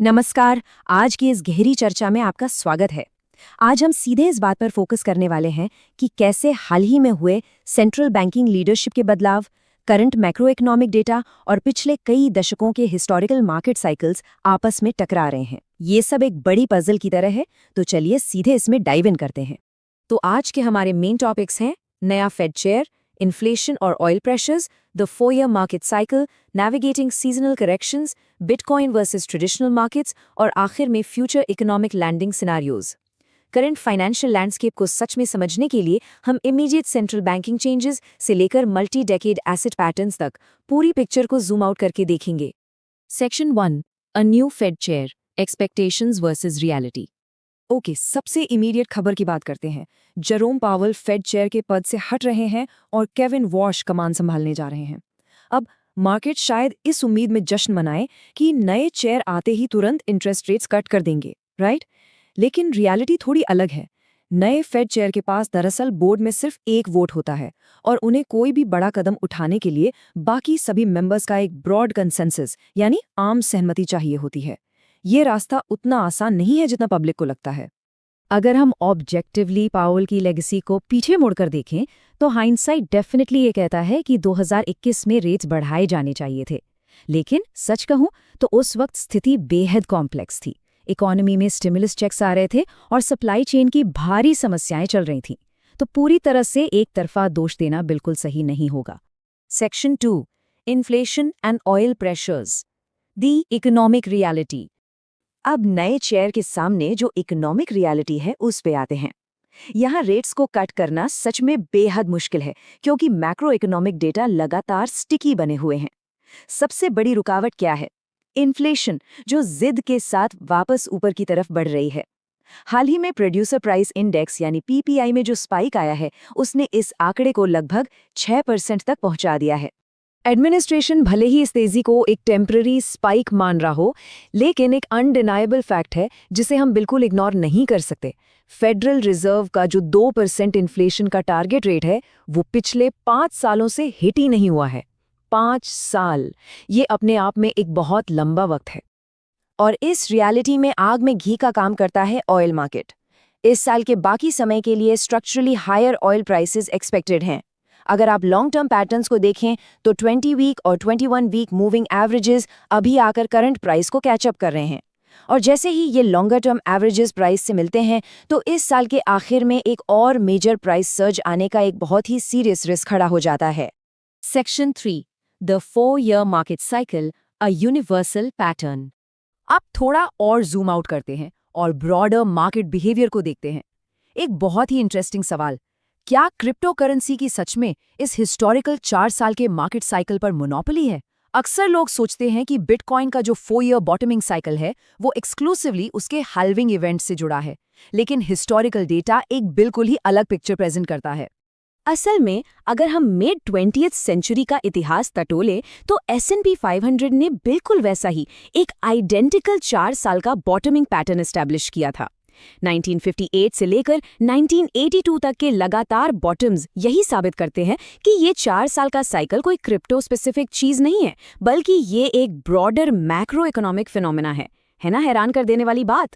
नमस्कार। आज की इस गहरी चर्चा में आपका स्वागत है। आज हम सीधे इस बात पर फोकस करने वाले हैं कि कैसे हाल ही में हुए सेंट्रल बैंकिंग लीडरशिप के बदलाव, करंट मैक्रो इकोनॉमिक डेटा और पिछले कई दशकों के हिस्टोरिकल मार्केट साइकिल्स आपस में टकरा रहे हैं। ये सब एक बड़ी पजल की तरह है, तो चलिए सीधे इसमें डाइव इन करते हैं। तो आज के हमारे मेन टॉपिक्स हैं नया फेड चेयर, इन्फ्लेशन और oil pressures, the 4-year market cycle, navigating seasonal corrections, bitcoin versus traditional markets और आखिर में future economic landing scenarios. Current financial landscape को सच में समझने के लिए हम इमीडिएट सेंट्रल बैंकिंग चेंजेस से लेकर मल्टी डेकेड एसेट पैटर्न्स तक पूरी पिक्चर को जूम आउट करके देखेंगे। Section 1, a new Fed chair, expectations versus reality. Okay, सबसे इमीडिएट खबर की बात करते हैं। जेरोम पावेल फेड चेयर के पद से हट रहे हैं और केविन वॉश कमान संभालने जा रहे हैं। अब मार्केट शायद इस उम्मीद में जश्न मनाए कि नए चेयर आते ही तुरंत इंटरेस्ट रेट्स कट कर देंगे, राइट? लेकिन रियलिटी थोड़ी अलग है। नए फेड चेयर के पास दरअसल बोर्ड में सिर्फ एक वोट होता है और उन्हें कोई भी बड़ा कदम उठाने के लिए बाकी सभी मेंबर्स का एक ब्रॉड कंसेंसस यानी आम सहमति चाहिए होती है। ये रास्ता उतना आसान नहीं है जितना पब्लिक को लगता है। अगर हम ऑब्जेक्टिवली पावेल की लेगेसी को पीछे मुड़कर देखें तो हाइंडसाइट डेफिनेटली ये कहता है कि 2021 में रेट्स बढ़ाए जाने चाहिए थे। लेकिन सच कहूं तो उस वक्त स्थिति बेहद कॉम्प्लेक्स थी। इकोनॉमी में स्टिमुलस चेक्स आ रहे थे और सप्लाई चेन की भारी समस्याएं चल रही थीं। तो पूरी तरह से एक तरफा दोष देना बिल्कुल सही नहीं होगा। Section 2, inflation and oil pressures, the economic reality. अब नए चेयर के सामने जो इकोनॉमिक रियलिटी है उस पे आते हैं। यहाँ रेट्स को कट करना सच में बेहद मुश्किल है क्योंकि मैक्रो इकोनॉमिक डेटा लगातार स्टिकी बने हुए हैं। सबसे बड़ी रुकावट क्या है? इन्फ्लेशन, जो जिद के साथ वापस ऊपर की तरफ बढ़ रही है। हाल ही में प्रोड्यूसर प्राइस इंडेक्स यानी पीपीआई में जो स्पाइक आया है उसने इस आंकड़े को लगभग 6% तक पहुंचा दिया है। एडमिनिस्ट्रेशन भले ही इस तेजी को एक टेम्पररी स्पाइक मान रहा हो, लेकिन एक अनडिनाइबल फैक्ट है जिसे हम बिल्कुल इग्नोर नहीं कर सकते। फेडरल रिजर्व का जो 2% इन्फ्लेशन का टारगेट रेट है वो पिछले 5 सालों से हिट ही नहीं हुआ है। 5 साल, ये अपने आप में एक बहुत लंबा वक्त है। और इस रियलिटी में आग में घी का काम करता है ऑयल मार्केट। इस साल के बाकी समय के लिए structurally higher oil prices expected हैं। अगर आप लॉन्ग टर्म पैटर्न्स को देखें तो 20 वीक और 21 वीक मूविंग एवरेजेस अभी आकर करंट प्राइस को कैचअप कर रहे हैं। और जैसे ही ये लॉन्गर टर्म एवरेजेस प्राइस से मिलते हैं तो इस साल के आखिर में एक और मेजर प्राइस सर्ज आने का एक बहुत ही सीरियस रिस्क खड़ा हो जाता है। Section 3, the 4-year market cycle, a universal pattern. अब थोड़ा और जूम आउट करते हैं और ब्रॉडर मार्केट बिहेवियर को देखते हैं। एक बहुत ही इंटरेस्टिंग सवाल, क्या क्रिप्टो करेंसी की सच में इस हिस्टोरिकल 4 साल के मार्केट साइकिल पर मोनोपोली है? अक्सर लोग सोचते हैं कि बिटकॉइन का जो 4-year बॉटमिंग साइकिल है वो एक्सक्लूसिवली उसके हाल्विंग इवेंट से जुड़ा है, लेकिन हिस्टोरिकल डेटा एक बिल्कुल ही अलग पिक्चर प्रेजेंट करता है। असल में अगर हम मिड 20th सेंचुरी का इतिहास टटोले तो S&P 500 ने बिल्कुल वैसा ही एक आइडेंटिकल 4 साल का बॉटमिंग पैटर्न एस्टैब्लिश किया था। 1958 से लेकर 1982 तक के लगातार बॉटम्स यही साबित करते हैं कि ये 4 साल का साइकिल कोई क्रिप्टो स्पेसिफिक चीज नहीं है, बल्कि ये एक ब्रॉडर मैक्रो इकोनॉमिक फिनोमेना है ना? हैरान कर देने वाली बात।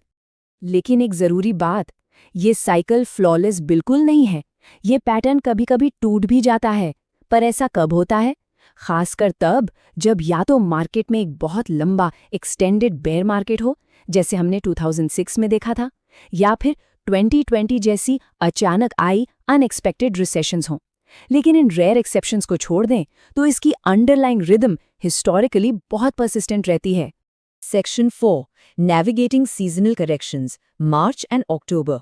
लेकिन एक जरूरी बात, ये साइकिल फ्लॉलेस बिल्कुल नहीं है। ये पैटर्न कभी कभी टूट भी जाता है। पर ऐसा कब होता है? खासकर तब जब या तो मार्केट में एक बहुत लंबा एक्सटेंडेड बेयर मार्केट हो, जैसे हमने 2006 में देखा था, या फिर 2020 जैसी अचानक आई अनएक्सपेक्टेड रिसेशंस हों। लेकिन इन रेयर एक्सेप्शंस को छोड़ दें तो इसकी अंडरलाइंग रिदम हिस्टोरिकली बहुत परसिस्टेंट रहती है। Section 4, navigating seasonal corrections, March and October.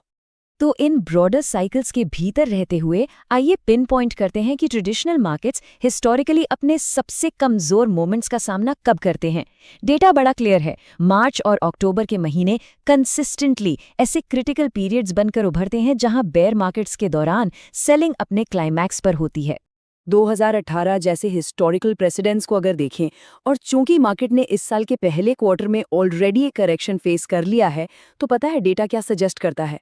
तो इन ब्रॉडर साइकिल्स के भीतर रहते हुए आइए पिन पॉइंट करते हैं कि ट्रेडिशनल मार्केट्स हिस्टोरिकली अपने सबसे कमजोर मोमेंट्स का सामना कब करते हैं। डेटा बड़ा क्लियर है। मार्च और अक्टूबर के महीने कंसिस्टेंटली ऐसे क्रिटिकल पीरियड्स बनकर उभरते हैं जहां बेयर मार्केट्स के दौरान सेलिंग अपने क्लाइमैक्स पर होती है। 2018 जैसे हिस्टोरिकल प्रेसिडेंट्स को अगर देखें, और चूंकि मार्केट ने इस साल के पहले क्वार्टर में ऑलरेडी एक करेक्शन फेस कर लिया है, तो पता है डेटा क्या सजेस्ट करता है?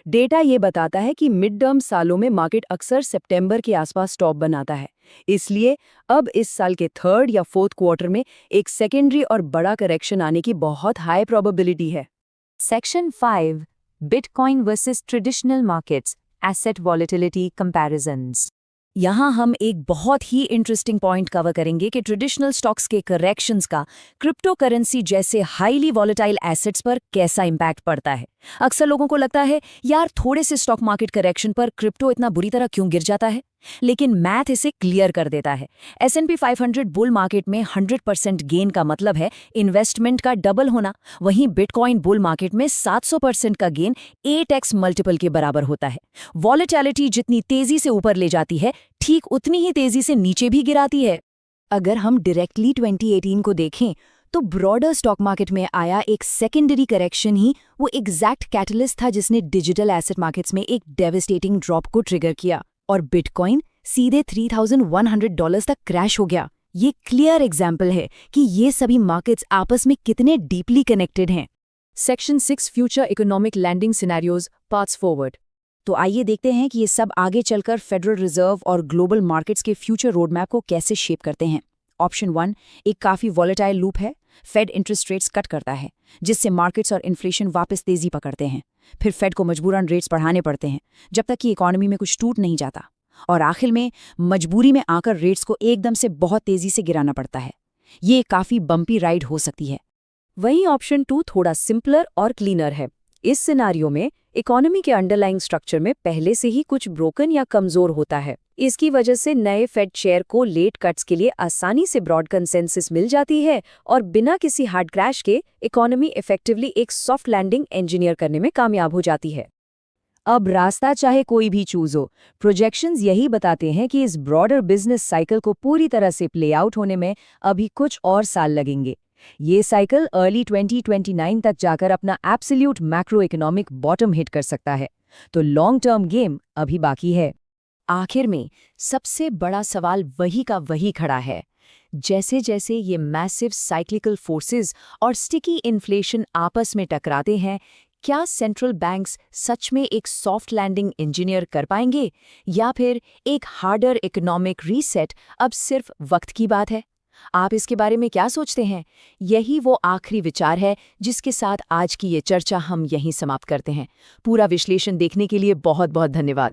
डेटा ये बताता है कि मिड टर्म सालों में मार्केट अक्सर सितंबर के आसपास टॉप बनाता है। इसलिए अब इस साल के थर्ड या फोर्थ क्वार्टर में एक सेकेंडरी और बड़ा करेक्शन आने की बहुत हाई प्रोबेबिलिटी है। Section 5 bitcoin versus traditional markets asset volatility comparisons. यहाँ हम एक बहुत ही इंटरेस्टिंग पॉइंट कवर करेंगे कि ट्रेडिशनल स्टॉक्स के करेक्शंस का क्रिप्टो करेंसी जैसे हाईली वॉलेटाइल एसेट्स पर कैसा इंपैक्ट पड़ता है। अक्सर लोगों को लगता है यार थोड़े से स्टॉक मार्केट करेक्शन पर क्रिप्टो इतना बुरी तरह क्यों गिर जाता है, लेकिन मैथ इसे क्लियर कर देता है। S&P 500 बुल मार्केट में 100% गेन का मतलब है इन्वेस्टमेंट का डबल होना, वहीं बिटकॉइन बुल मार्केट में 700% का गेन 8x मल्टीपल के बराबर होता है। वॉलेटिलिटी जितनी तेजी से ऊपर ले जाती है, ठीक उतनी ही तेजी से नीचे भी गिराती है। अगर हम डायरेक्टली 2018 को देखें तो ब्रॉडर स्टॉक मार्केट में आया एक सेकेंडरी करेक्शन ही वो एग्जैक्ट कैटलिस्ट था जिसने डिजिटल एसेट मार्केट्स में एक डेविस्टेटिंग ड्रॉप को ट्रिगर किया और बिटकॉइन सीधे $3,100 तक क्रैश हो गया। ये क्लियर एग्जाम्पल है कि ये सभी मार्केट्स आपस में कितने डीपली कनेक्टेड हैं। Section 6 future economic landing scenarios paths forward. तो आइए देखते हैं कि ये सब आगे चलकर फेडरल रिजर्व और ग्लोबल मार्केट्स के फ्यूचर रोडमैप को कैसे शेप करते हैं। ऑप्शन 1 एक काफ़ी वॉलेटाइल लूप है। फेड इंटरेस्ट रेट्स कट करता है जिससे मार्केट्स और इन्फ्लेशन वापस तेजी पकड़ते हैं। फिर फेड को मजबूरन रेट्स बढ़ाने पड़ते हैं जब तक कि इकोनॉमी में कुछ टूट नहीं जाता, और आखिर में मजबूरी में आकर रेट्स को एकदम से बहुत तेजी से गिराना पड़ता है। ये काफ़ी बम्पी राइड हो सकती है। वहीं ऑप्शन 2 थोड़ा सिंपलर और क्लीनर है। इस सिनारियो में इकोनॉमी के अंडरलाइंग स्ट्रक्चर में पहले से ही कुछ ब्रोकन या कमजोर होता है। इसकी वजह से नए फेड चेयर को लेट कट्स के लिए आसानी से ब्रॉड कंसेंसस मिल जाती है और बिना किसी हार्ड क्रैश के इकोनॉमी इफेक्टिवली एक सॉफ्ट लैंडिंग इंजीनियर करने में कामयाब हो जाती है। अब रास्ता चाहे कोई भी चूज हो, प्रोजेक्शंस यही बताते हैं कि इस ब्रॉडर बिजनेस साइकिल को पूरी तरह से प्ले आउट होने में अभी कुछ और साल लगेंगे। ये साइकिल अर्ली 2029 तक जाकर अपना absolute macro economic bottom hit कर सकता है, तो लॉन्ग टर्म गेम अभी बाकी है। आखिर में सबसे बड़ा सवाल वही का वही खड़ा है। जैसे जैसे ये मैसिव साइक्लिकल फोर्सेस और स्टिकी इन्फ्लेशन आपस में टकराते हैं, क्या सेंट्रल बैंक्स सच में एक सॉफ्ट लैंडिंग इंजीनियर कर पाएंगे, या फिर एक हार्डर इकोनॉमिक रीसेट अब सिर्फ वक्त की बात है? आप इसके बारे में क्या सोचते हैं? यही वो आखिरी विचार है जिसके साथ आज की ये चर्चा हम यहीं समाप्त करते हैं। पूरा विश्लेषण देखने के लिए बहुत बहुत धन्यवाद।